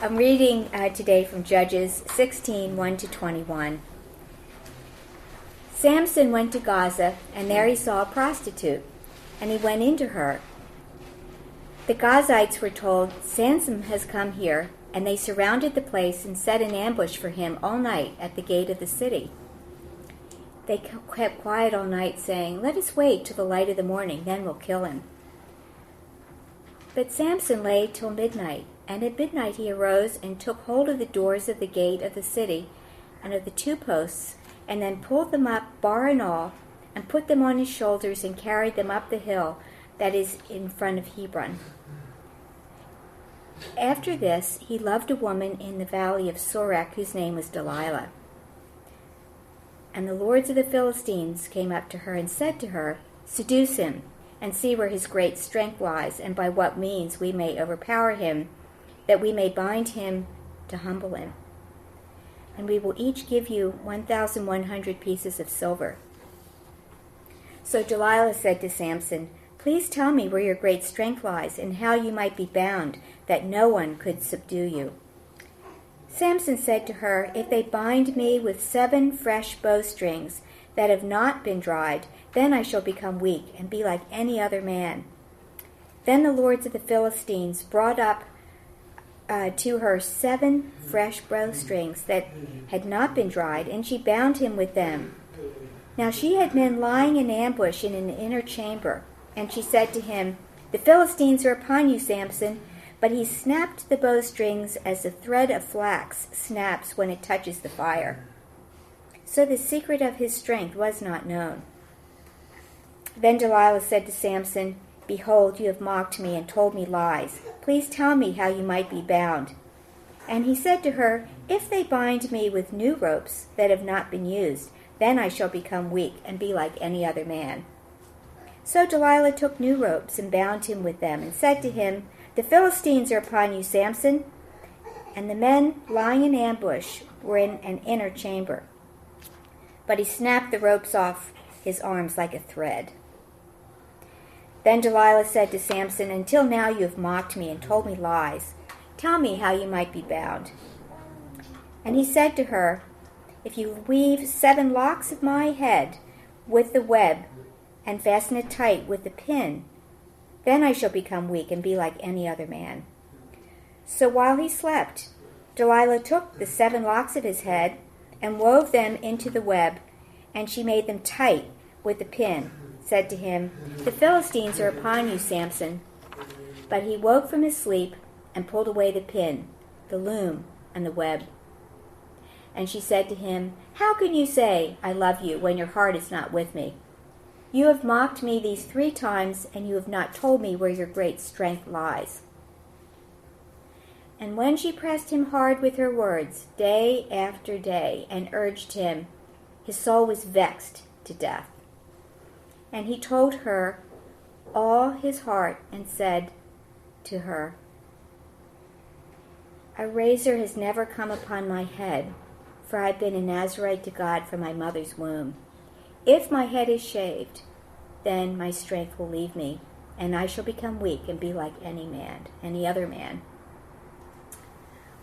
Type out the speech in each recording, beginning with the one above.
I'm reading today from Judges 16, 1-21. Samson went to Gaza, and there he saw a prostitute, and he went into her. The Gazites were told, "Samson has come here," and they surrounded the place and set an ambush for him all night at the gate of the city. They kept quiet all night, saying, "Let us wait till the light of the morning, then we'll kill him." But Samson lay till midnight, and at midnight he arose and took hold of the doors of the gate of the city and of the two posts, and then pulled them up, bar and all, and put them on his shoulders and carried them up the hill that is in front of Hebron. After this, he loved a woman in the valley of Sorek whose name was Delilah. And the lords of the Philistines came up to her and said to her, "Seduce him, and see where his great strength lies, and by what means we may overpower him, that we may bind him to humble him. And we will each give you 1,100 pieces of silver." So Delilah said to Samson, "Please tell me where your great strength lies, and how you might be bound, that no one could subdue you." Samson said to her, "If they bind me with 7 fresh bowstrings that have not been dried, then I shall become weak and be like any other man." Then the lords of the Philistines brought up to her 7 fresh bowstrings that had not been dried, and she bound him with them. Now she had men lying in ambush in an inner chamber, and she said to him, "The Philistines are upon you, Samson." But he snapped the bowstrings as a thread of flax snaps when it touches the fire. So the secret of his strength was not known. Then Delilah said to Samson, "Behold, you have mocked me and told me lies. Please tell me how you might be bound." And he said to her, "If they bind me with new ropes that have not been used, then I shall become weak and be like any other man." So Delilah took new ropes and bound him with them, and said to him, "The Philistines are upon you, Samson." And the men lying in ambush were in an inner chamber. But he snapped the ropes off his arms like a thread. Then Delilah said to Samson, "Until now you have mocked me and told me lies. Tell me how you might be bound." And he said to her, "If you weave 7 locks of my head with the web and fasten it tight with the pin, then I shall become weak and be like any other man." So while he slept, Delilah took the 7 locks of his head and wove them into the web, and she made them tight with the pin, said to him, "The Philistines are upon you, Samson." But he woke from his sleep and pulled away the pin, the loom, and the web. And she said to him, "How can you say, 'I love you,' when your heart is not with me? You have mocked me these 3 times, and you have not told me where your great strength lies." And when she pressed him hard with her words, day after day, and urged him, his soul was vexed to death. And he told her all his heart, and said to her, "A razor has never come upon my head, for I have been a Nazarite to God from my mother's womb. If my head is shaved, then my strength will leave me, and I shall become weak and be like any other man."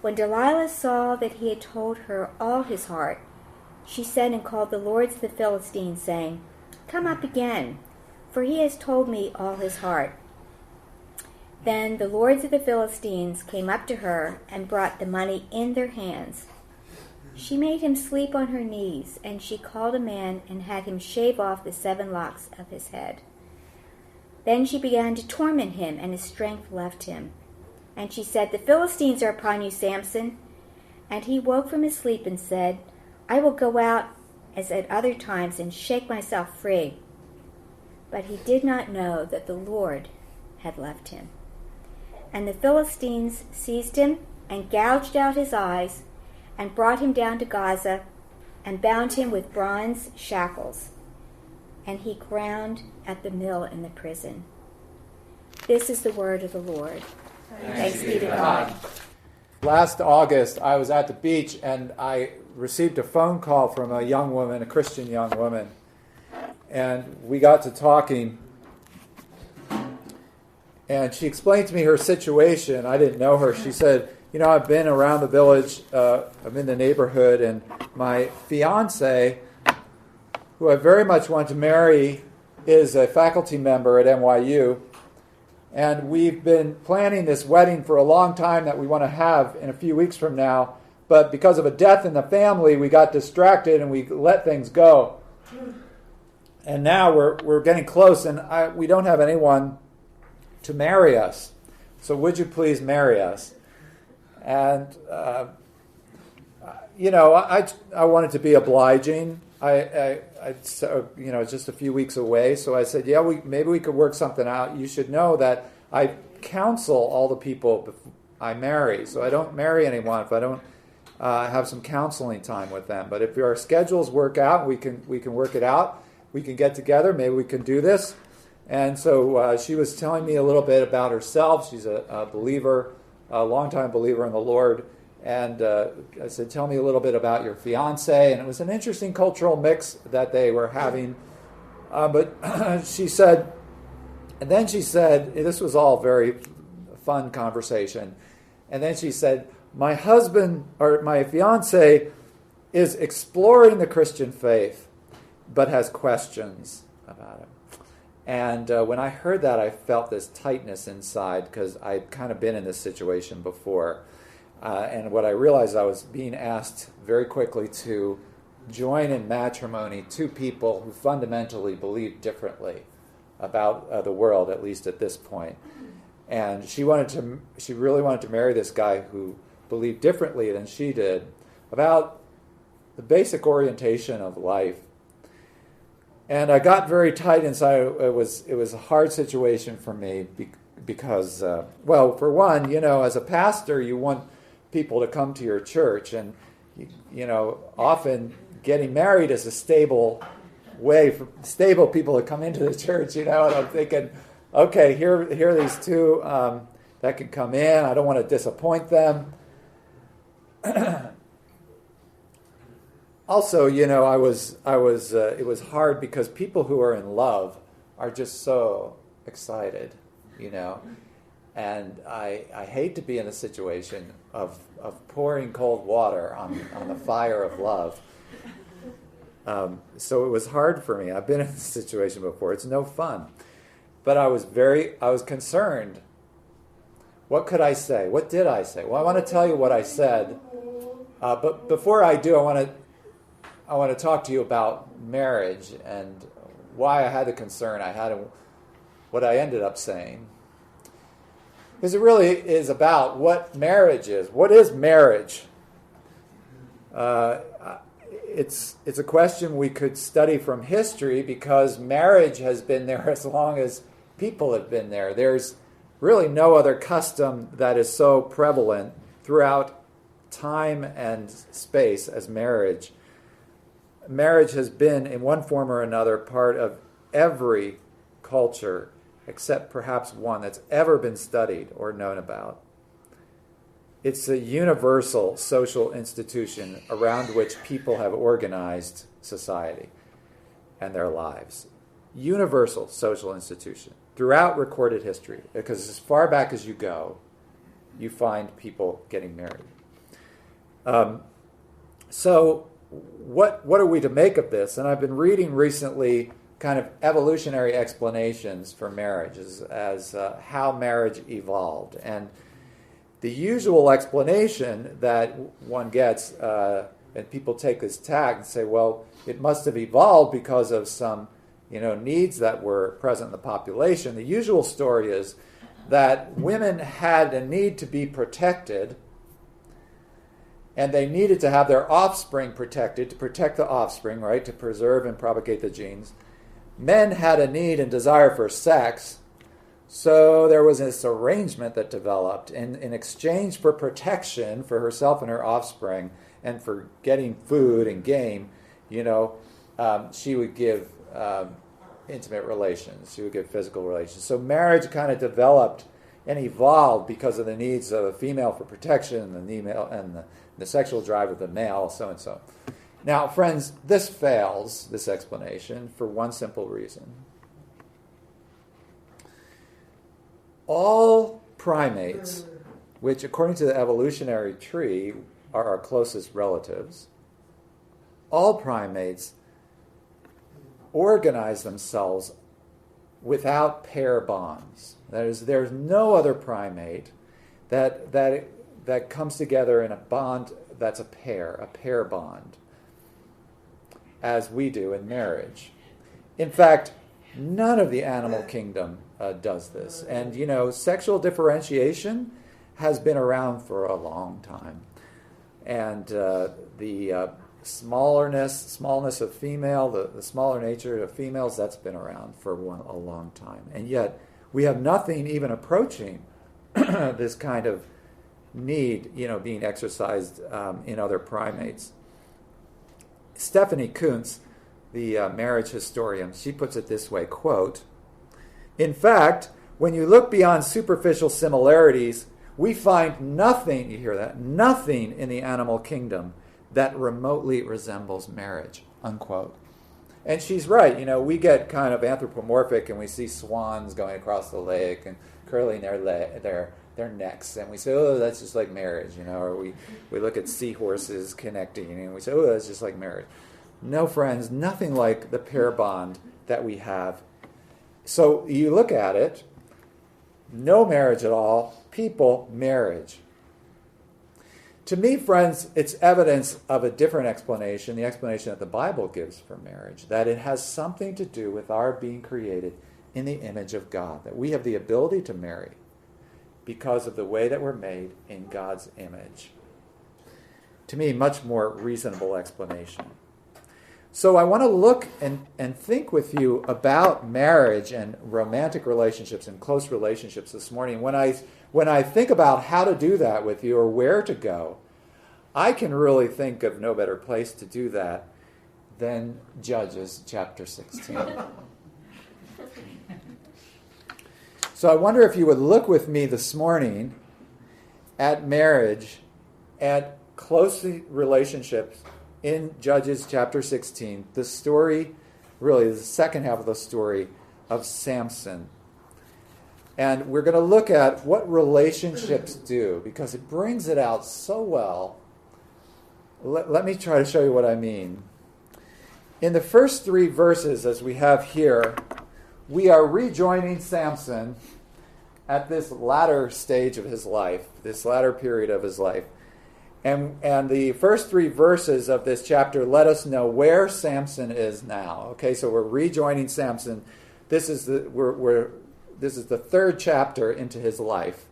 When Delilah saw that he had told her all his heart, she sent and called the lords of the Philistines, saying, "Come up again, for he has told me all his heart." Then the lords of the Philistines came up to her and brought the money in their hands. She made him sleep on her knees, and she called a man and had him shave off the 7 locks of his head. Then she began to torment him, and his strength left him. And she said, "The Philistines are upon you, Samson." And he woke from his sleep and said, "I will go out as at other times and shake myself free." But he did not know that the Lord had left him. And the Philistines seized him and gouged out his eyes, and brought him down to Gaza, and bound him with bronze shackles. And he ground at the mill in the prison. This is the word of the Lord. Thanks be to God. Last August, I was at the beach, and I received a phone call from a young woman, a Christian young woman. And we got to talking, and she explained to me her situation. I didn't know her. She said I've been around the village, I'm in the neighborhood, and my fiance, who I very much want to marry, is a faculty member at NYU. And we've been planning this wedding for a long time that we want to have in a few weeks from now. But because of a death in the family, we got distracted and we let things go. And now we're getting close, and we don't have anyone to marry us. So would you please marry us? And, I wanted to be obliging. It's just a few weeks away. So I said, maybe we could work something out. You should know that I counsel all the people I marry. So I don't marry anyone if I don't have some counseling time with them. But if our schedules work out, we can work it out. We can get together. Maybe we can do this. And so she was telling me a little bit about herself. She's a believer, a longtime believer in the Lord. And I said, tell me a little bit about your fiance. And it was an interesting cultural mix that they were having. But she said, this was all very fun conversation. And then she said, my fiance is exploring the Christian faith, but has questions about it. And when I heard that, I felt this tightness inside because I'd kind of been in this situation before. And what I realized, I was being asked very quickly to join in matrimony two people who fundamentally believed differently about the world, at least at this point. And she really wanted to marry this guy who believed differently than she did about the basic orientation of life. And I got very tight inside. It was a hard situation for me because, for one, as a pastor, you want people to come to your church, and often getting married is a stable way for stable people to come into the church. And I'm thinking, okay, here are these two that can come in. I don't want to disappoint them. Also, it was hard because people who are in love are just so excited, and I hate to be in a situation of pouring cold water on the fire of love. So it was hard for me. I've been in this situation before. It's no fun. But I was concerned. What could I say? What did I say? Well, I want to tell you what I said. But before I do, I want to talk to you about marriage and why I had the concern I had and what I ended up saying. Because it really is about what marriage is. What is marriage? It's a question we could study from history because marriage has been there as long as people have been there. There's really no other custom that is so prevalent throughout time and space as marriage. Marriage has been, in one form or another, part of every culture, except perhaps one that's ever been studied or known about. It's a universal social institution around which people have organized society and their lives. Universal social institution throughout recorded history, because as far back as you go, you find people getting married. So what are we to make of this? And I've been reading recently kind of evolutionary explanations for marriage as how marriage evolved. And the usual explanation that one gets, and people take this tack and say, well, it must have evolved because of some needs that were present in the population. The usual story is that women had a need to be protected, and they needed to have their offspring protected, to protect the offspring, right, to preserve and propagate the genes. Men had a need and desire for sex, so there was this arrangement that developed. And in exchange for protection for herself and her offspring, and for getting food and game, she would give intimate relations. She would give physical relations. So marriage kind of developed and evolved because of the needs of a female for protection, and the sexual drive of the male, so and so. Now, friends, this fails, this explanation, for one simple reason. All primates which according to the evolutionary tree are our closest relatives, all primates organize themselves without pair bonds. That is, there's no other primate that comes together in a bond that's a pair bond, as we do in marriage. In fact, none of the animal kingdom does this. And, sexual differentiation has been around for a long time. And the smallness of female, the smaller nature of females, that's been around for a long time. And yet, we have nothing even approaching this kind of need, being exercised in other primates. Stephanie Kuntz, the marriage historian, she puts it this way, quote, "In fact, when you look beyond superficial similarities, we find nothing," you hear that, "nothing in the animal kingdom that remotely resembles marriage," unquote. And she's right. We get kind of anthropomorphic and we see swans going across the lake and curling their necks, and we say, oh, that's just like marriage, or we look at seahorses connecting and we say, oh, that's just like marriage. No, friends, nothing like the pair bond that we have. So you look at it, no marriage at all, people, marriage. To me, friends, it's evidence of a different explanation, the explanation that the Bible gives for marriage, that it has something to do with our being created in the image of God, that we have the ability to marry because of the way that we're made in God's image. To me, much more reasonable explanation. So I want to look and think with you about marriage and romantic relationships and close relationships this morning. When I think about how to do that with you or where to go, I can really think of no better place to do that than Judges chapter 16. So I wonder if you would look with me this morning at marriage, at close relationships in Judges chapter 16, the story, really the second half of the story of Samson. And we're going to look at what relationships do, because it brings it out so well. Let me try to show you what I mean. In the first 3 verses, as we have here, we are rejoining Samson at this latter stage of his life, this latter period of his life. And the first 3 verses of this chapter let us know where Samson is now. Okay, so we're rejoining Samson. This is the third chapter into his life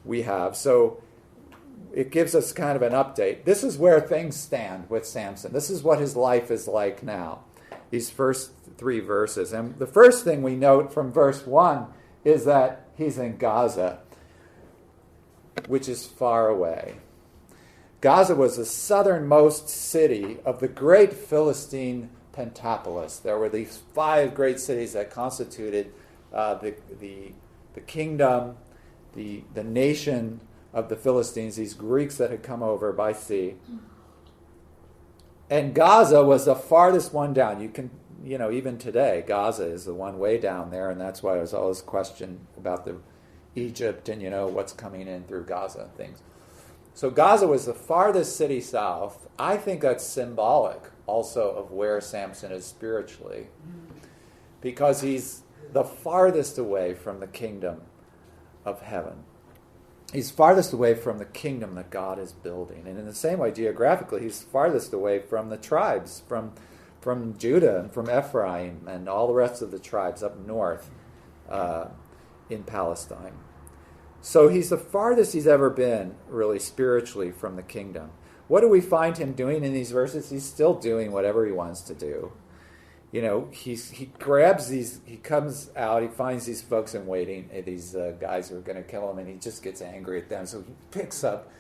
we have. So it gives us kind of an update. This is where things stand with Samson. This is what his life is like now, these first 3 verses. And the first thing we note from verse 1 is that he's in Gaza, which is far away. Gaza was the southernmost city of the great Philistine Pentapolis. There were these 5 great cities that constituted the kingdom, the nation of the Philistines, these Greeks that had come over by sea. And Gaza was the farthest one down. You can, even today, Gaza is the one way down there, and that's why there's always question about the Egypt and, what's coming in through Gaza and things. So Gaza was the farthest city south. I think that's symbolic also of where Samson is spiritually, because he's the farthest away from the kingdom of heaven. He's farthest away from the kingdom that God is building. And in the same way, geographically, he's farthest away from the tribes, from Judah and from Ephraim and all the rest of the tribes up north in Palestine. So he's the farthest he's ever been, really, spiritually from the kingdom. What do we find him doing in these verses? He's still doing whatever he wants to do. He grabs these, he comes out, he finds these folks in waiting, these guys who are going to kill him, and he just gets angry at them. So he picks up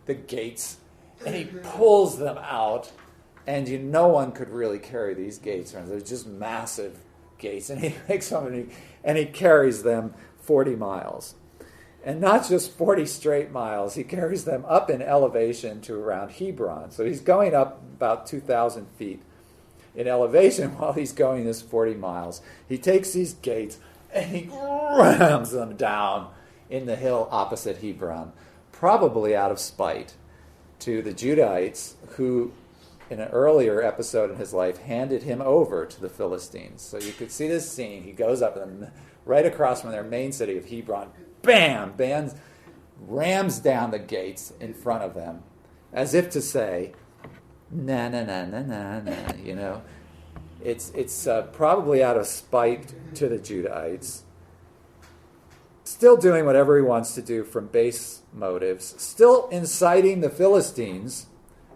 the gates, and he pulls them out, and no one could really carry these gates. They're just massive gates, and he picks them, and he carries them 40 miles. And not just 40 straight miles, he carries them up in elevation to around Hebron. So he's going up about 2,000 feet in elevation while he's going this 40 miles. He takes these gates and he rams them down in the hill opposite Hebron, probably out of spite to the Judahites who, in an earlier episode in his life, handed him over to the Philistines. So you could see this scene. He goes up and right across from their main city of Hebron, bam, rams down the gates in front of them, as if to say, na na na na na na. You know, it's probably out of spite to the Judahites. Still doing whatever he wants to do from base motives, still inciting the Philistines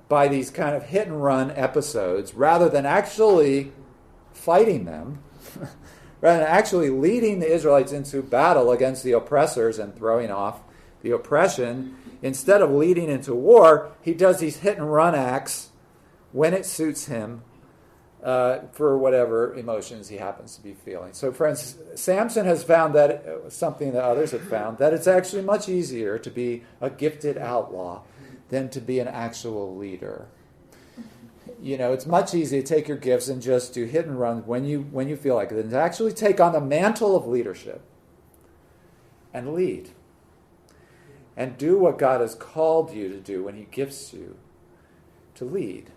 by these kind of hit-and-run episodes, rather than actually fighting them, rather than actually leading the Israelites into battle against the oppressors and throwing off the oppression. Instead of leading into war, he does these hit-and-run acts when it suits him, for whatever emotions he happens to be feeling. So, friends, Samson has found that, something that others have found, that it's actually much easier to be a gifted outlaw than to be an actual leader. You know, it's much easier to take your gifts and just do hit and run when you feel like it, than to actually take on the mantle of leadership and lead. And do what God has called you to do when he gifts you to lead.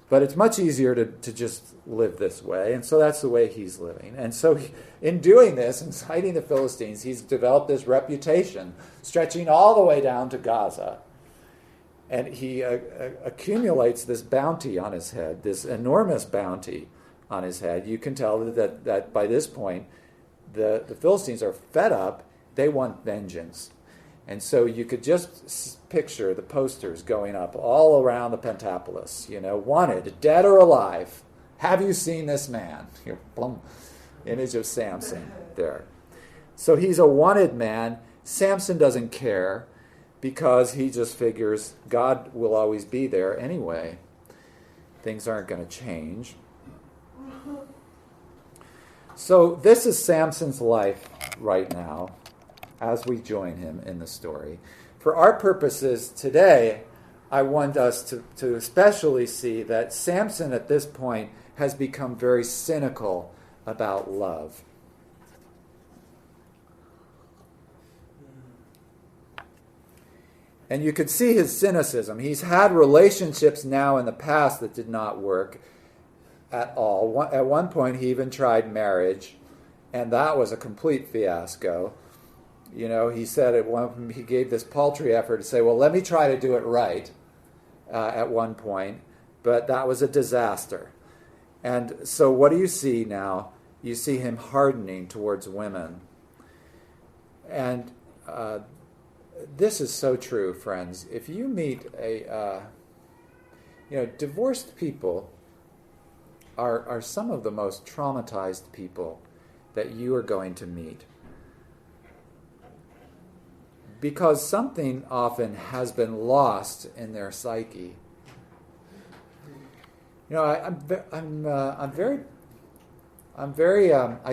But it's much easier to just live this way, and so that's the way he's living. And so in doing this, inciting the Philistines, he's developed this reputation, stretching all the way down to Gaza. And he accumulates this bounty on his head, this enormous bounty on his head. You can tell that by this point, the Philistines are fed up. They want vengeance. And so you could just picture the posters going up all around the Pentapolis, you know, wanted, dead or alive. Have you seen this man? Here, boom, image of Samson there. So he's a wanted man. Samson doesn't care because he just figures God will always be there anyway. Things aren't going to change. So this is Samson's life right now, as we join him in the story. For our purposes today, I want us to especially see that Samson at this point has become very cynical about love. And you could see his cynicism. He's had relationships now in the past that did not work at all. At one point, he even tried marriage, and that was a complete fiasco. You know, he said he gave this paltry effort to say, well, let me try to do it right at one point, but that was a disaster. And so what do you see now? You see him hardening towards women. And this is so true, friends. If you meet divorced people are some of the most traumatized people that you are going to meet. Because something often has been lost in their psyche. You know, I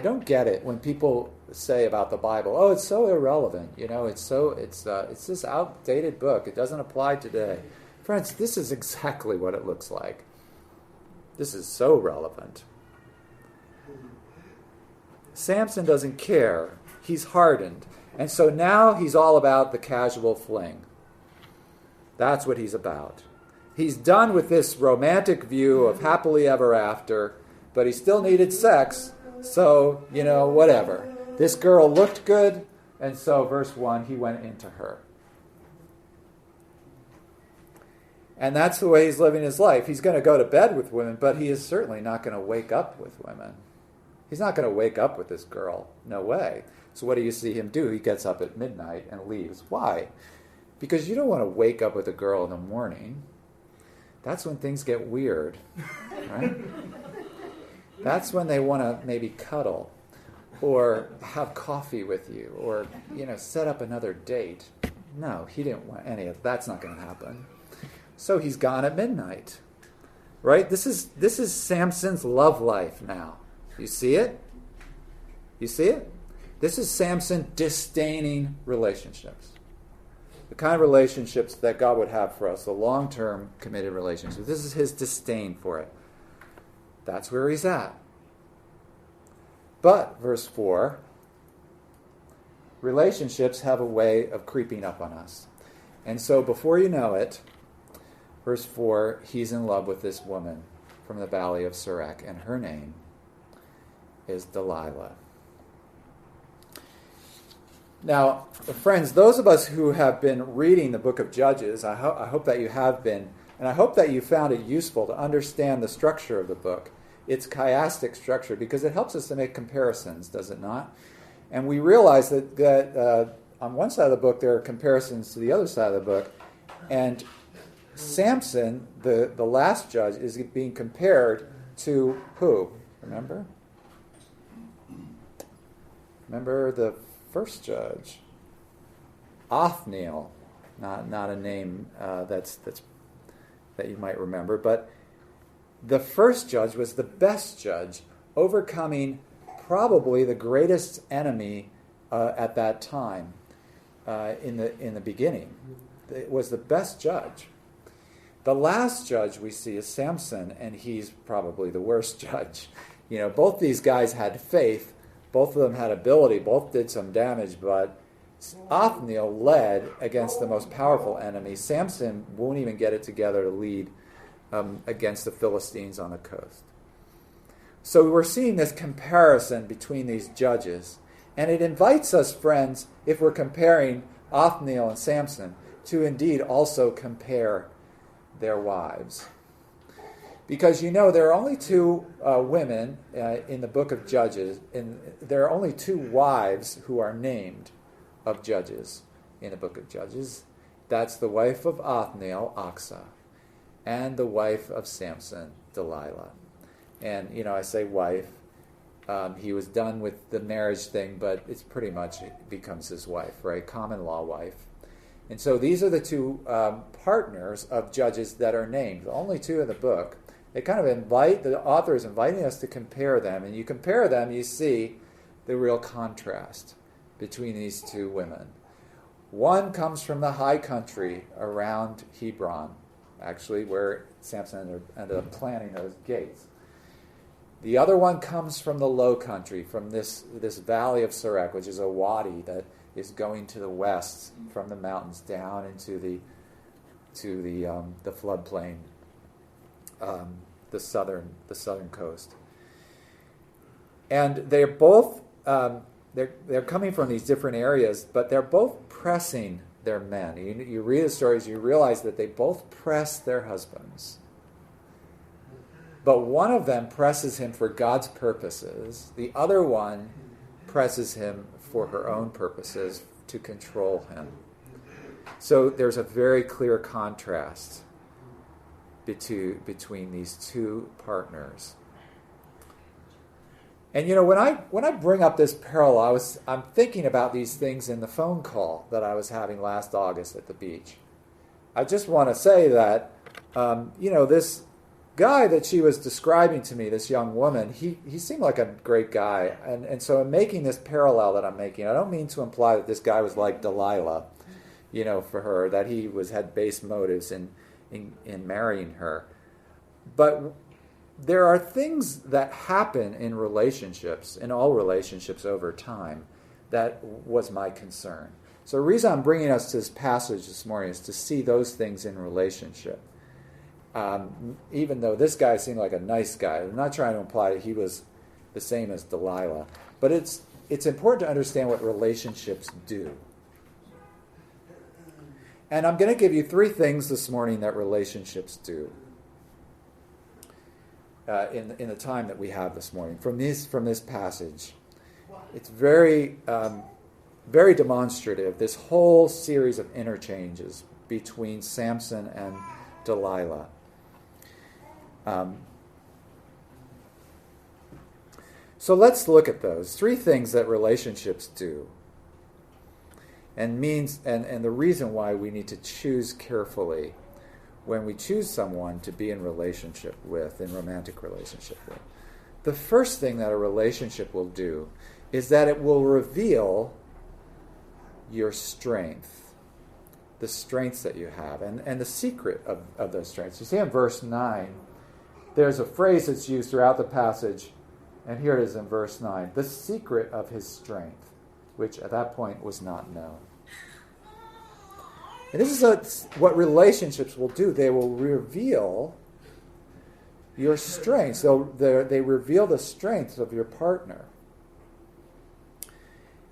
don't get it when people say about the Bible, oh, it's so irrelevant. You know, it's this outdated book. It doesn't apply today. Friends, this is exactly what it looks like. This is so relevant. Samson doesn't care. He's hardened. And so now he's all about the casual fling. That's what he's about. He's done with this romantic view of happily ever after, but he still needed sex, so, you know, whatever. This girl looked good, and so, verse 1, he went into her. And that's the way he's living his life. He's going to go to bed with women, but he is certainly not going to wake up with women. He's not going to wake up with this girl. No way. So what do you see him do? He gets up at midnight and leaves. Why? Because you don't want to wake up with a girl in the morning. That's when things get weird, right? That's when they want to maybe cuddle or have coffee with you or, you know, set up another date. No, he didn't want any of that's not going to happen. So he's gone at midnight, right? This is Samson's love life now. You see it? You see it? This is Samson disdaining relationships. The kind of relationships that God would have for us, the long-term committed relationships. This is his disdain for it. That's where he's at. But, verse 4, relationships have a way of creeping up on us. And so before you know it, verse 4, he's in love with this woman from the valley of Sorek, and her name is Delilah. Now, friends, those of us who have been reading the book of Judges, I hope that you have been, and I hope that you found it useful to understand the structure of the book, its chiastic structure, because it helps us to make comparisons, does it not? And we realize that on one side of the book there are comparisons to the other side of the book, and Samson, the last judge, is being compared to who? Remember? Remember the first judge, Othniel, not a name that you might remember, but the first judge was the best judge, overcoming probably the greatest enemy at that time in the beginning. It was the best judge. The last judge we see is Samson, and he's probably the worst judge. Both these guys had faith. Both of them had ability, both did some damage, but Othniel led against the most powerful enemy. Samson won't even get it together to lead against the Philistines on the coast. So we're seeing this comparison between these judges, and it invites us, friends, if we're comparing Othniel and Samson, to indeed also compare their wives. Because there are only two women in the book of Judges, and there are only two wives who are named of judges in the book of Judges. That's the wife of Othniel, Aksa, and the wife of Samson, Delilah. And, I say wife. He was done with the marriage thing, but it's pretty much it becomes his wife, right? Common law wife. And so these are the two partners of judges that are named, the only two in the book. They kind of the author is inviting us to compare them. And you compare them, you see the real contrast between these two women. One comes from the high country around Hebron, actually, where Samson ended up planting those gates. The other one comes from the low country, from this valley of Sorek, which is a wadi that is going to the west from the mountains down into the floodplain. The southern coast, and they're both they're coming from these different areas, but they're both pressing their men. You read the stories, you realize that they both press their husbands, but one of them presses him for God's purposes. The other one presses him for her own purposes to control him. So there's a very clear contrast between these two partners. And when I bring up this parallel, I'm thinking about these things in the phone call that I was having last August at the beach. I just want to say that this guy that she was describing to me, this young woman, he seemed like a great guy, and so in making this parallel that I'm making, I don't mean to imply that this guy was like Delilah, for her, that he had base motives in marrying her. But there are things that happen in relationships, in all relationships over time, that was my concern. So the reason I'm bringing us to this passage this morning is to see those things in relationship. Even though this guy seemed like a nice guy, I'm not trying to imply that he was the same as Delilah, but it's important to understand what relationships do. And I'm going to give you 3 things this morning that relationships do in the time that we have this morning from this passage. It's very very demonstrative, this whole series of interchanges between Samson and Delilah. So let's look at those 3 things that relationships do. And the reason why we need to choose carefully when we choose someone to be in romantic relationship with. The first thing that a relationship will do is that it will reveal your strength, the strengths that you have, and the secret of those strengths. You see in verse 9, there's a phrase that's used throughout the passage, and here it is in verse 9, the secret of his strength, which at that point was not known. And this is what relationships will do. They will reveal your strengths. They reveal the strengths of your partner.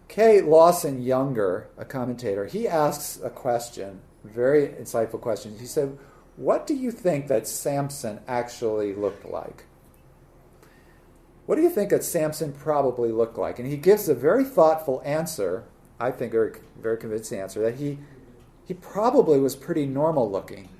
K. Lawson Younger, a commentator, he asks a question, a very insightful question. He said, what do you think that Samson actually looked like? What do you think that Samson probably looked like? And he gives a very thoughtful answer, I think a very convincing answer, that he probably was pretty normal looking.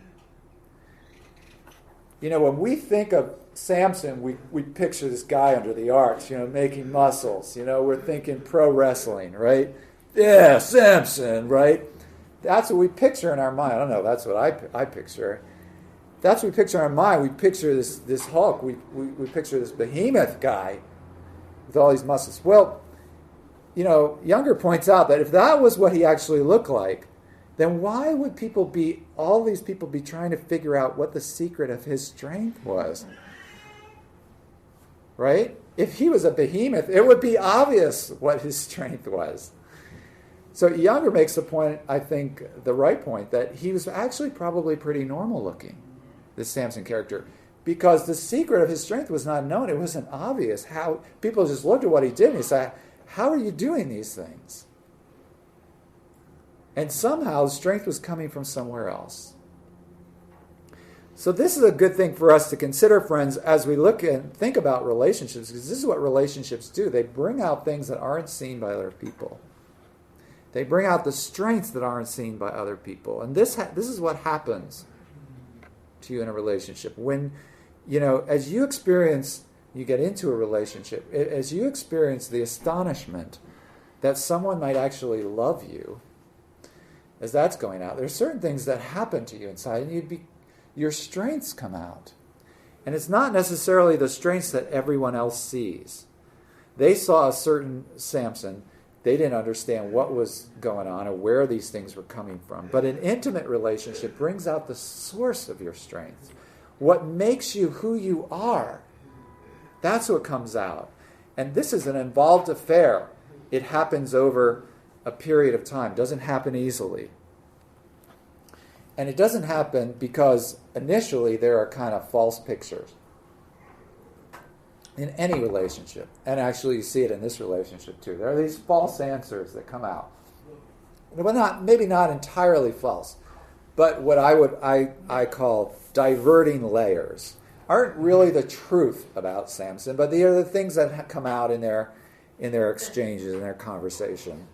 You know, when we think of Samson, we picture this guy under the arch, making muscles. We're thinking pro wrestling, right? Yeah, Samson, right? That's what we picture in our mind. I don't know, that's what I picture. That's what we picture in our mind. We picture this Hulk. We picture this behemoth guy with all these muscles. Well, Younger points out that if that was what he actually looked like, then why would all these people be trying to figure out what the secret of his strength was? Right? If he was a behemoth, it would be obvious what his strength was. So Younger makes the point, I think, the right point, that he was actually probably pretty normal looking, this Samson character, because the secret of his strength was not known. It wasn't obvious. How people just looked at what he did and he said, how are you doing these things? And somehow the strength was coming from somewhere else. So this is a good thing for us to consider, friends, as we look and think about relationships, because this is what relationships do. They bring out things that aren't seen by other people. They bring out the strengths that aren't seen by other people. And this is what happens to you in a relationship. When, as you get into a relationship, as you experience the astonishment that someone might actually love you, as that's going out, there's certain things that happen to you inside, and your strengths come out. And it's not necessarily the strengths that everyone else sees. They saw a certain Samson. They didn't understand what was going on or where these things were coming from. But an intimate relationship brings out the source of your strengths. What makes you who you are. That's what comes out. And this is an involved affair. It happens over a period of time. It doesn't happen easily. And it doesn't happen because initially there are kind of false pictures in any relationship. And actually you see it in this relationship too. There are these false answers that come out. Well, maybe not entirely false, but what I call diverting layers aren't really the truth about Samson, but they are the things that come out in their exchanges, in their conversation.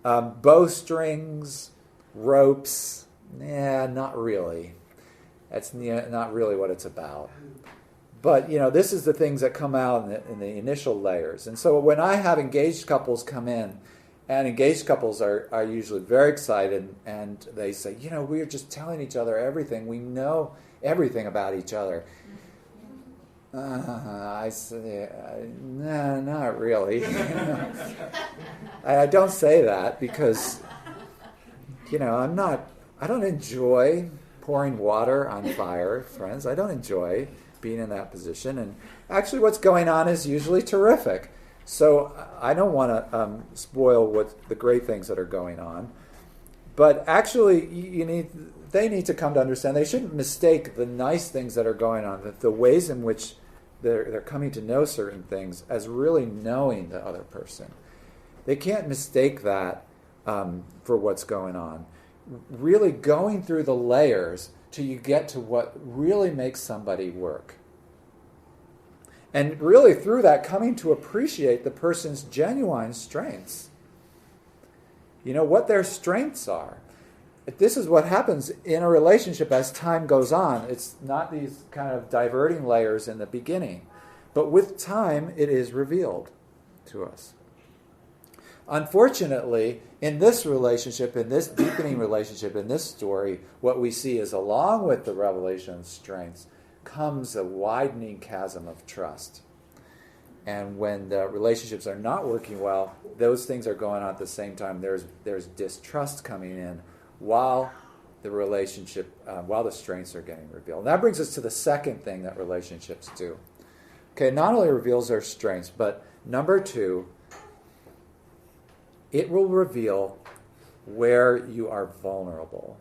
Bowstrings, ropes, not really. That's not really what it's about. But, this is the things that come out in the initial layers. And so when I have engaged couples come in, and engaged couples are usually very excited, and they say, we're just telling each other everything. We know everything about each other. I say, no, not really. I don't say that because, I don't enjoy pouring water on fire, friends. I don't enjoy being in that position. And actually what's going on is usually terrific. So I don't want to spoil the great things that are going on. But actually, they need to come to understand they shouldn't mistake the nice things that are going on, the ways in which they're coming to know certain things as really knowing the other person. They can't mistake that for what's going on. Really going through the layers till you get to what really makes somebody work. And really through that coming to appreciate the person's genuine strengths. What their strengths are. This is what happens in a relationship as time goes on. It's not these kind of diverting layers in the beginning. But with time, it is revealed to us. Unfortunately, in this relationship, in this deepening relationship, in this story, what we see is along with the revelation of strengths comes a widening chasm of trust. And when the relationships are not working well, those things are going on at the same time. There's distrust coming in while the relationship, while the strengths are getting revealed. And that brings us to the second thing that relationships do. Okay, not only reveals their strengths, but number two, it will reveal where you are vulnerable.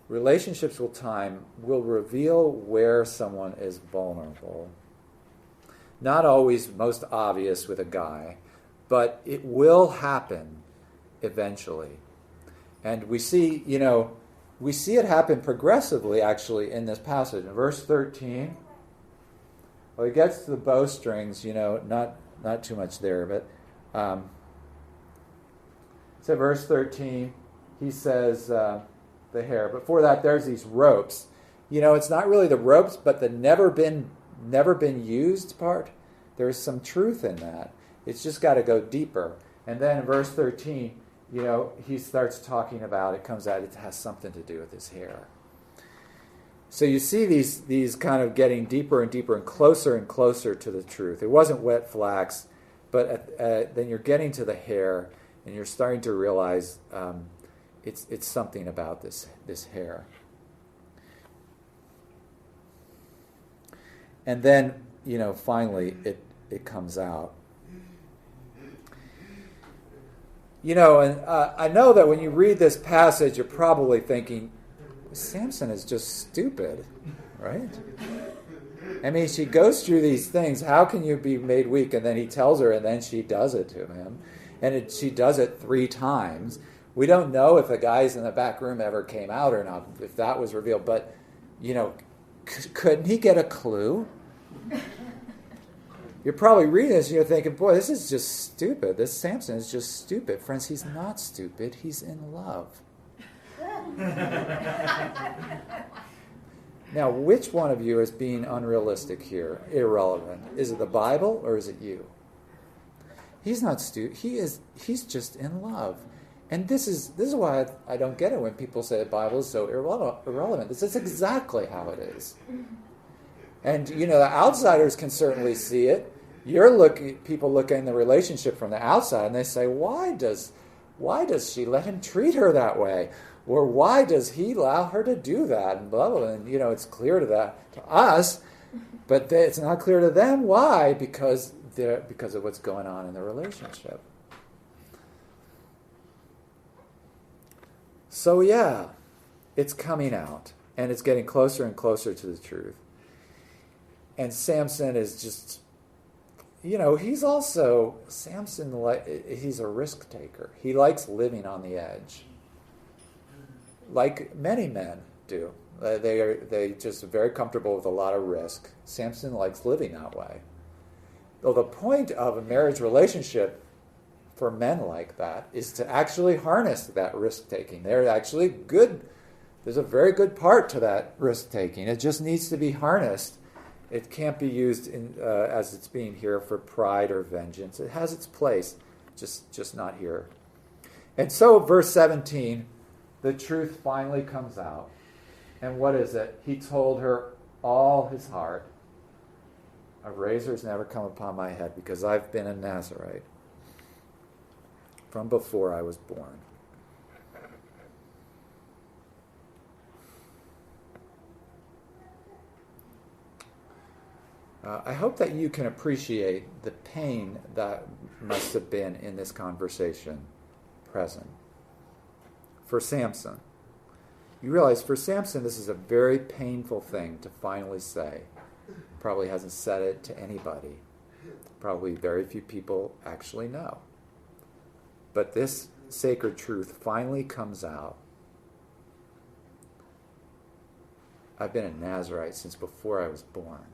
Relationships with time will reveal where someone is vulnerable. Not always most obvious with a guy, but it will happen eventually. And we see it happen progressively, actually, in this passage. In verse 13, well, he gets to the bowstrings, not too much there, but so verse 13, he says the hair. Before that, there's these ropes. It's not really the ropes, but the never been used part. There's some truth in that. It's just got to go deeper. And then in verse 13, he starts talking about, it comes out, it has something to do with his hair. So you see these kind of getting deeper and deeper and closer to the truth. It wasn't wet flax, but then you're getting to the hair, and you're starting to realize it's something about this hair. And then, finally, it comes out. And I know that when you read this passage, you're probably thinking, Samson is just stupid, right? I mean, she goes through these things. How can you be made weak? And then he tells her, and then she does it to him. And she does it 3 times. We don't know if the guys in the back room ever came out or not, if that was revealed. But, couldn't he get a clue? You're probably reading this and you're thinking, boy, this is just stupid. This Samson is just stupid. Friends, he's not stupid. He's in love. Now, which one of you is being unrealistic here, irrelevant? Is it the Bible or is it you? He's not stupid. He's just in love. And this is why I don't get it when people say the Bible is so irrelevant. This is exactly how it is. And, the outsiders can certainly see it. People look in the relationship from the outside and they say, why does she let him treat her that way? Or why does he allow her to do that? And blah, blah, blah. And, it's clear to us, but it's not clear to them. Why? Because of what's going on in the relationship. So, yeah, it's coming out, and it's getting closer and closer to the truth. And Samson is just, he's also, he's a risk taker. He likes living on the edge, like many men do. They just are very comfortable with a lot of risk. Samson likes living that way. Though the point of a marriage relationship for men like that is to actually harness that risk-taking. They're actually good. There's a very good part to that risk-taking. It just needs to be harnessed. It can't be used as it's being here for pride or vengeance. It has its place, just not here. And so, verse 17, the truth finally comes out. And what is it? He told her all his heart. A razor's never come upon my head because I've been a Nazirite from before I was born. I hope that you can appreciate the pain that must have been in this conversation present. For Samson, you realize for Samson this is a very painful thing to finally say. Probably hasn't said it to anybody. Probably very few people actually know. But this sacred truth finally comes out. I've been a Nazirite since before I was born.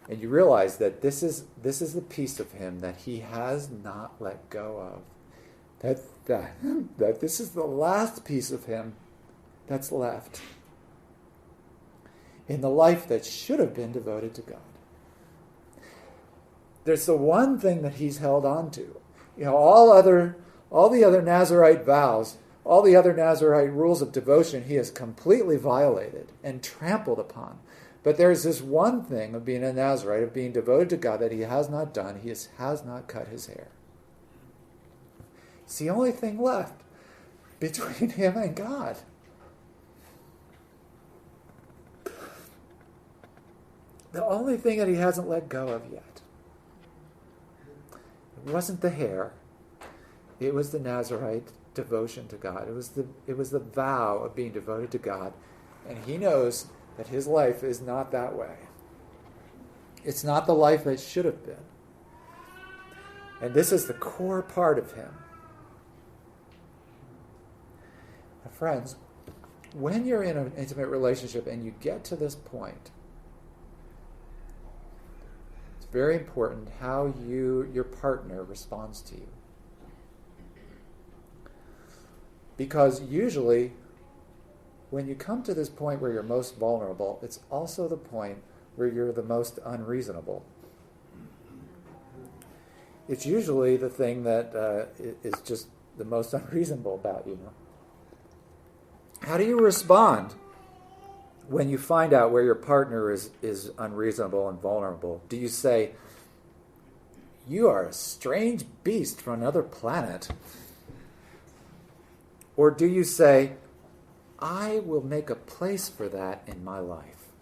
And you realize that this is the piece of him that he has not let go of. That this is the last piece of him that's left in the life that should have been devoted to God. There's the one thing that he's held on to. All the other Nazirite vows, all the other Nazirite rules of devotion he has completely violated and trampled upon. But there's this one thing of being a Nazirite, of being devoted to God, that he has not done. He has not cut his hair. It's the only thing left between him and God. The only thing that he hasn't let go of yet. It wasn't the hair. It was the Nazarite devotion to God. It was the vow of being devoted to God. And he knows that his life is not that way. It's not the life it should have been. And this is the core part of him. Now, friends, when you're in an intimate relationship and you get to this point, it's very important how your partner responds to you. Because usually, when you come to this point where you're most vulnerable, it's also the point where you're the most unreasonable. It's usually the thing that is just the most unreasonable about you. How do you respond when you find out where your partner is unreasonable and vulnerable? Do you say, "You are a strange beast from another planet"? Or do you say, "I will make a place for that in my life.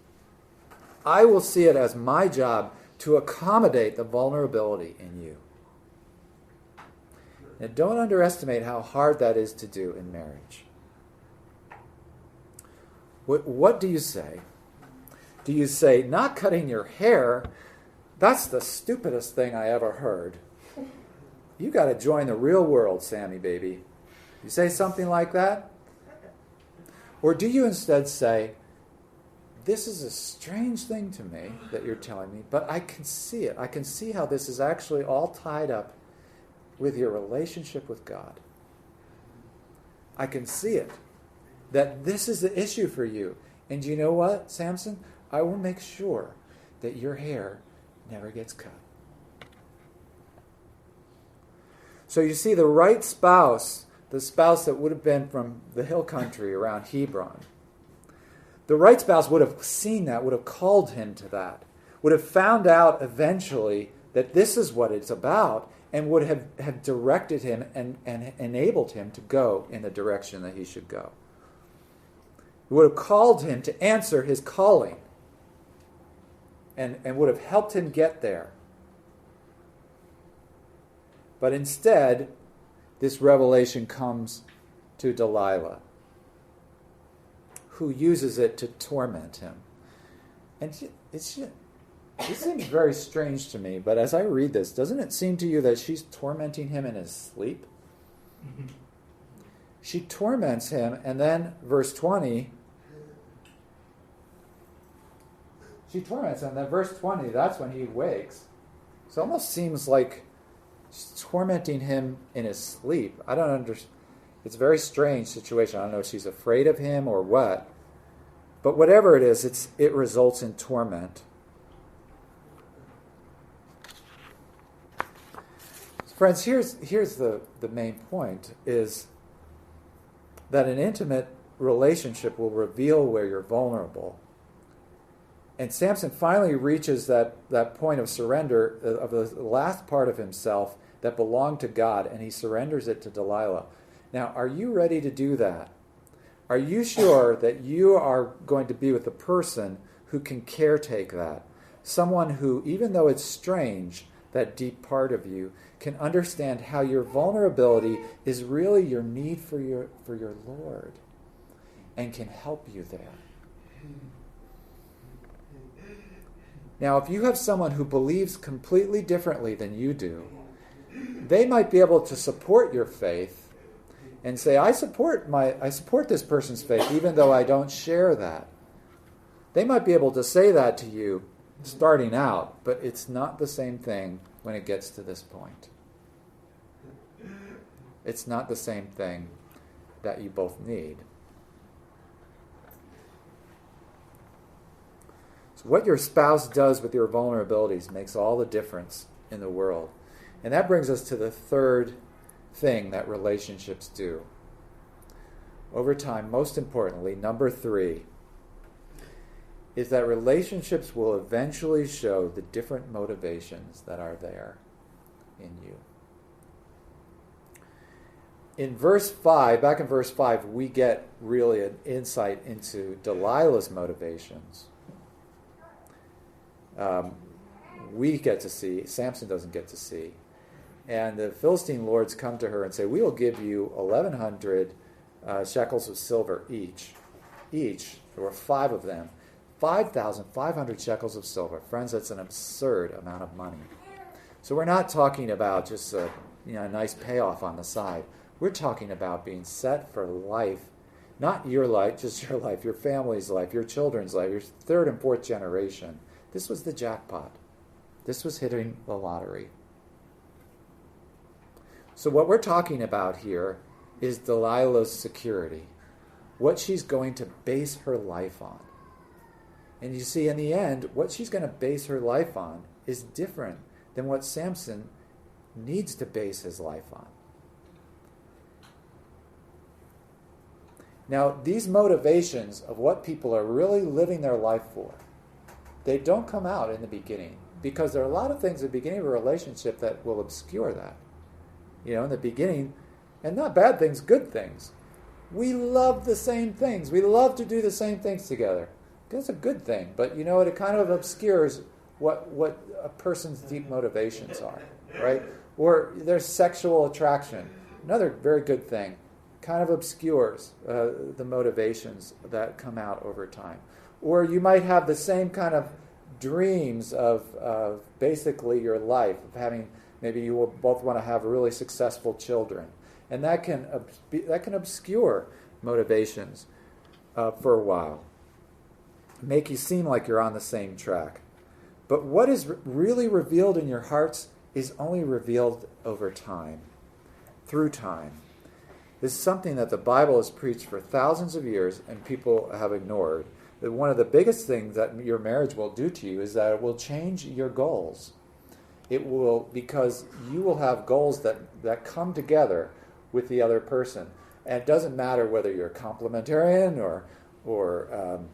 I will see it as my job to accommodate the vulnerability in you"? And don't underestimate how hard that is to do in marriage. What do you say? Do you say, "Not cutting your hair, that's the stupidest thing I ever heard. You got to join the real world, Sammy baby"? You say something like that? Or do you instead say, "This is a strange thing to me that you're telling me, but I can see it. I can see how this is actually all tied up with your relationship with God. I can see it, that this is the issue for you. And you know what, Samson? I will make sure that your hair never gets cut." So you see, the right spouse, the spouse that would have been from the hill country around Hebron, the right spouse would have seen that, would have called him to that, would have found out eventually that this is what it's about, and would have directed him and enabled him to go in the direction that he should go. It would have called him to answer his calling and would have helped him get there. But instead, this revelation comes to Delilah, who uses it to torment him. And it seems very strange to me, but as I read this, doesn't it seem to you that she's tormenting him in his sleep? Mm-hmm. She torments him, and then verse 20, that's when he wakes. So it almost seems like she's tormenting him in his sleep. I don't understand. It's a very strange situation. I don't know if she's afraid of him or what. But whatever it is, it results in torment. Friends, here's the main point, is that an intimate relationship will reveal where you're vulnerable. And Samson finally reaches that point of surrender, of the last part of himself that belonged to God, and he surrenders it to Delilah. Now, are you ready to do that? Are you sure that you are going to be with a person who can caretake that? Someone who, even though it's strange, that deep part of you, can understand how your vulnerability is really your need for your Lord, and can help you there. Now, if you have someone who believes completely differently than you do, they might be able to support your faith and say, I support this person's faith, even though I don't share that. They might be able to say that to you starting out, but it's not the same thing when it gets to this point. It's not the same thing that you both need. So what your spouse does with your vulnerabilities makes all the difference in the world. And that brings us to the third thing that relationships do. Over time, most importantly, number 3, is that relationships will eventually show the different motivations that are there in you. In verse 5, back in verse 5, we get really an insight into Delilah's motivations. We get to see, Samson doesn't get to see. And the Philistine lords come to her and say, we will give you 1,100 shekels of silver each. There were 5 of them. 5,500 shekels of silver. Friends, that's an absurd amount of money. So we're not talking about just a nice payoff on the side. We're talking about being set for life. Not your life, just your life, your family's life, your children's life, your 3rd and 4th generation. This was the jackpot. This was hitting the lottery. So what we're talking about here is Delilah's security, what she's going to base her life on. And you see, in the end, what she's going to base her life on is different than what Samson needs to base his life on. Now, these motivations of what people are really living their life for, they don't come out in the beginning, because there are a lot of things at the beginning of a relationship that will obscure that. In the beginning, and not bad things, good things. We love the same things. We love to do the same things together. That's a good thing, but it kind of obscures what a person's deep motivations are, right? Or there's sexual attraction, another very good thing, kind of obscures the motivations that come out over time. Or you might have the same kind of dreams of basically your life, of having, maybe you will both want to have really successful children. And that can obscure motivations for a while. Make you seem like you're on the same track. But what is really revealed in your hearts is only revealed over time, through time. This is something that the Bible has preached for thousands of years and people have ignored. That one of the biggest things that your marriage will do to you is that it will change your goals. It will, because you will have goals that come together with the other person. And it doesn't matter whether you're complementarian or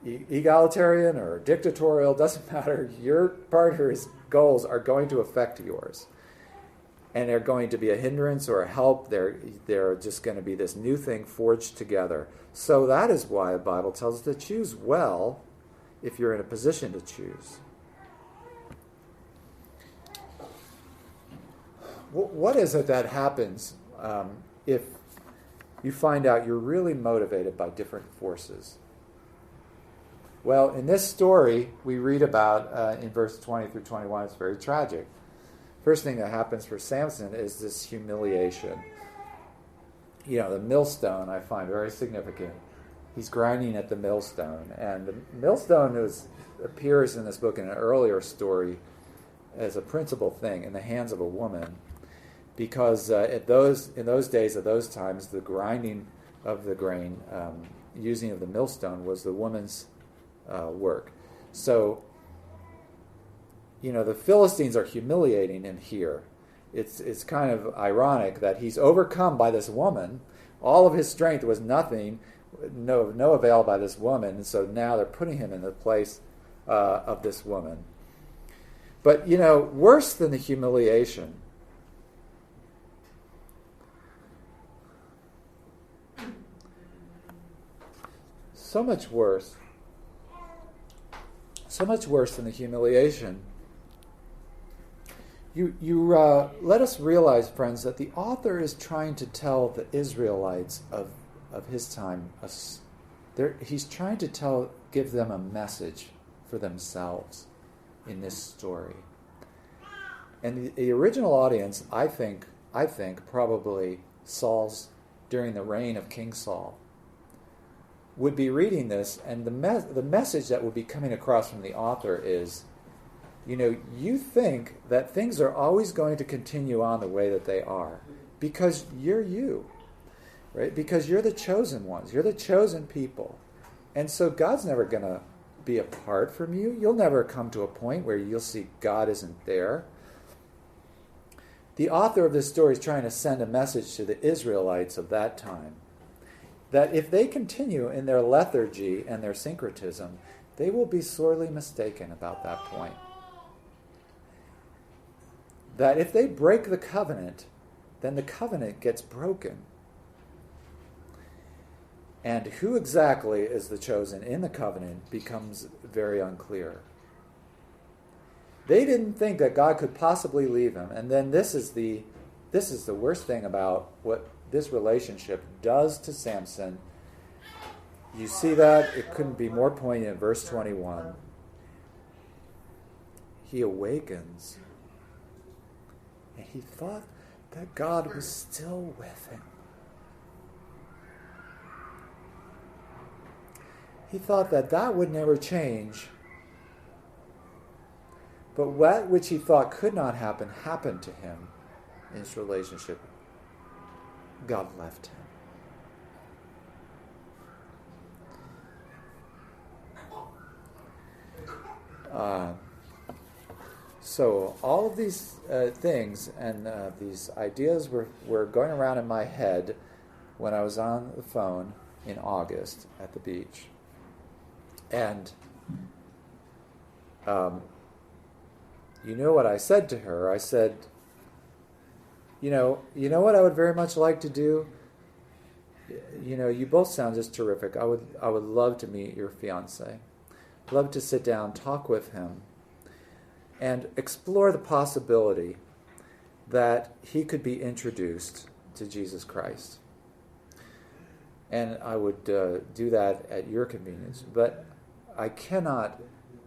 egalitarian or dictatorial, doesn't matter. Your partner's goals are going to affect yours. And they're going to be a hindrance or a help. They're just going to be this new thing forged together. So that is why the Bible tells us to choose well if you're in a position to choose. What is it that happens if you find out you're really motivated by different forces? Well, in this story we read about in verse 20 through 21, it's very tragic. First thing that happens for Samson is this humiliation. The millstone I find very significant. He's grinding at the millstone. And the millstone appears in this book in an earlier story as a principal thing in the hands of a woman. Because in those days, at those times, the grinding of the grain, using of the millstone, was the woman's work. So, the Philistines are humiliating him here. It's kind of ironic that he's overcome by this woman. All of his strength was nothing, no avail by this woman. And so now they're putting him in the place of this woman. But, worse than the humiliation, so much worse than the humiliation. You let us realize, friends, that the author is trying to tell the Israelites of his time, he's trying to give them a message for themselves in this story. And the original audience, I think probably during the reign of King Saul, would be reading this, and the message that would be coming across from the author is, you think that things are always going to continue on the way that they are because you're you, right? Because you're the chosen ones. You're the chosen people. And so God's never going to be apart from you. You'll never come to a point where you'll see God isn't there. The author of this story is trying to send a message to the Israelites of that time that if they continue in their lethargy and their syncretism, they will be sorely mistaken about that point. That if they break the covenant, then the covenant gets broken. And who exactly is the chosen in the covenant becomes very unclear. They didn't think that God could possibly leave him. And then this is the worst thing about what this relationship does to Samson. You see that? It couldn't be more poignant. Verse 21. He awakens. And he thought that God was still with him. He thought that would never change. But that which he thought could not happen happened to him in his relationship. God left him. So all of these things and these ideas were going around in my head when I was on the phone in August at the beach. And you know what I said to her? I said, you know what I would very much like to do? You both sound just terrific. I would love to meet your fiancé. Love to sit down, talk with him, and explore the possibility that he could be introduced to Jesus Christ. And I would do that at your convenience. But I cannot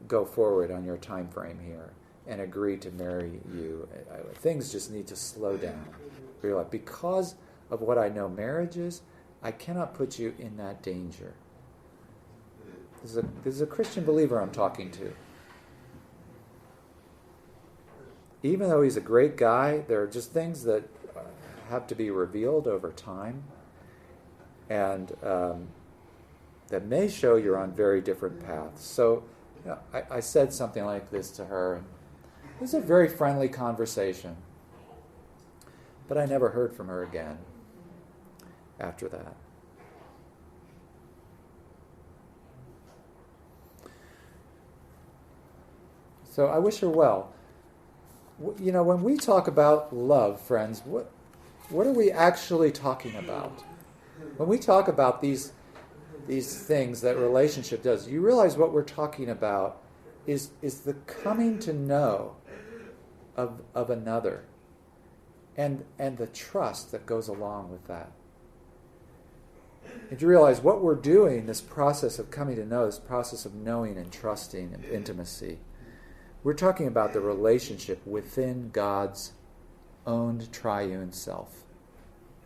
go forward on your time frame here and agree to marry you. Things just need to slow down. Because of what I know marriage is, I cannot put you in that danger. This is a Christian believer I'm talking to. Even though he's a great guy, there are just things that have to be revealed over time, and that may show you're on very different paths. So I said something like this to her, and it was a very friendly conversation. But I never heard from her again after that. So I wish her well. When we talk about love, friends, what are we actually talking about? When we talk about these things that relationship does, you realize what we're talking about is the coming to know of another, and the trust that goes along with that. And you realize what we're doing, this process of coming to know, this process of knowing and trusting and intimacy, we're talking about the relationship within God's own triune self.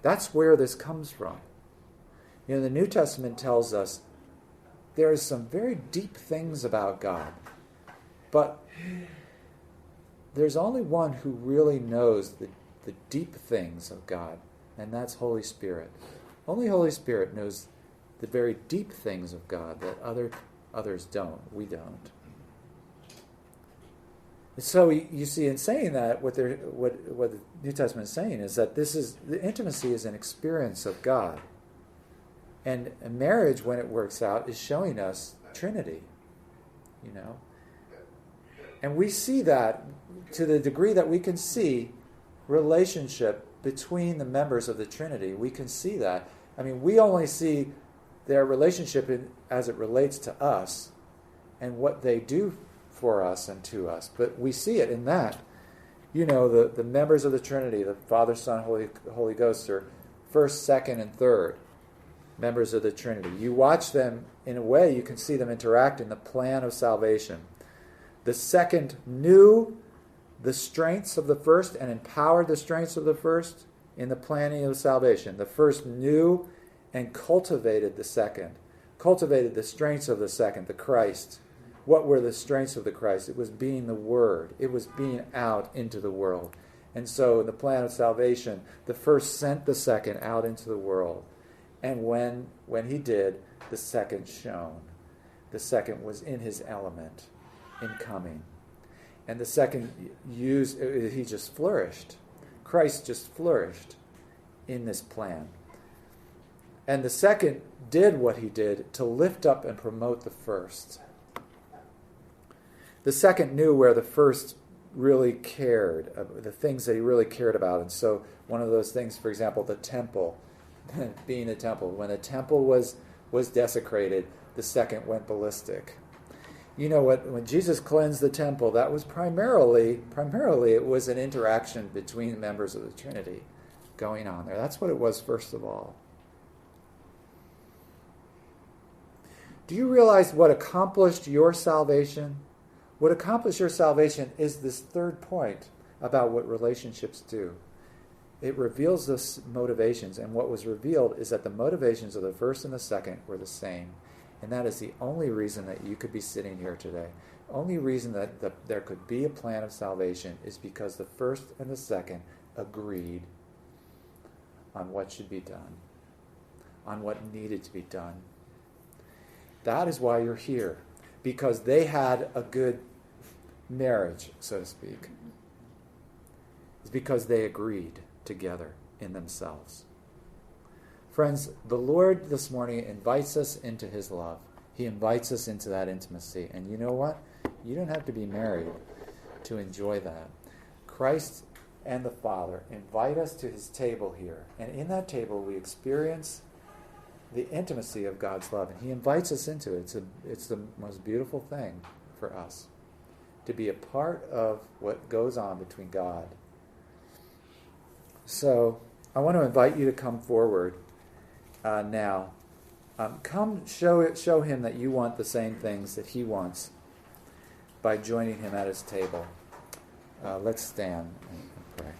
That's where this comes from. The New Testament tells us there are some very deep things about God, but there's only one who really knows the deep things of God, and that's Holy Spirit. Only Holy Spirit knows the very deep things of God that others don't. We don't. So you see, in saying that, what the New Testament is saying is that the intimacy is an experience of God, and marriage, when it works out, is showing us Trinity. And we see that to the degree that we can see relationship between the members of the Trinity. We can see that. We only see their relationship as it relates to us and what they do for us and to us. But we see it in that. The members of the Trinity, the Father, Son, Holy Ghost, are first, second, and third members of the Trinity. You watch them, in a way, you can see them interact in the plan of salvation. The second knew the strengths of the first and empowered the strengths of the first in the planning of salvation. The first knew and cultivated the second, cultivated the strengths of the second, the Christ. What were the strengths of the Christ? It was being the Word. It was being out into the world. And so in the plan of salvation, the first sent the second out into the world. And when he did, the second shone. The second was in his element in coming. And the second he just flourished. Christ just flourished in this plan. And the second did what he did to lift up and promote the first. The second knew where the first really cared, the things that he really cared about. And so one of those things, for example, the temple, being a temple. When the temple was desecrated, the second went ballistic. You know what? When Jesus cleansed the temple, that was primarily it was an interaction between members of the Trinity going on there. That's what it was first of all. Do you realize what accomplished your salvation? What accomplished your salvation is this third point about what relationships do. It reveals those motivations, and what was revealed is that the motivations of the first and the second were the same. And that is the only reason that you could be sitting here today. Only reason that there could be a plan of salvation is because the first and the second agreed on what should be done, on what needed to be done. That is why you're here, because they had a good marriage, so to speak. It's because they agreed together in themselves. Friends, the Lord this morning invites us into his love. He invites us into that intimacy. And you know what? You don't have to be married to enjoy that. Christ and the Father invite us to his table here. And in that table we experience the intimacy of God's love. And he invites us into it. It's the most beautiful thing for us, to be a part of what goes on between God. So I want to invite you to come forward now. Come show him that you want the same things that he wants by joining him at his table. Let's stand and pray.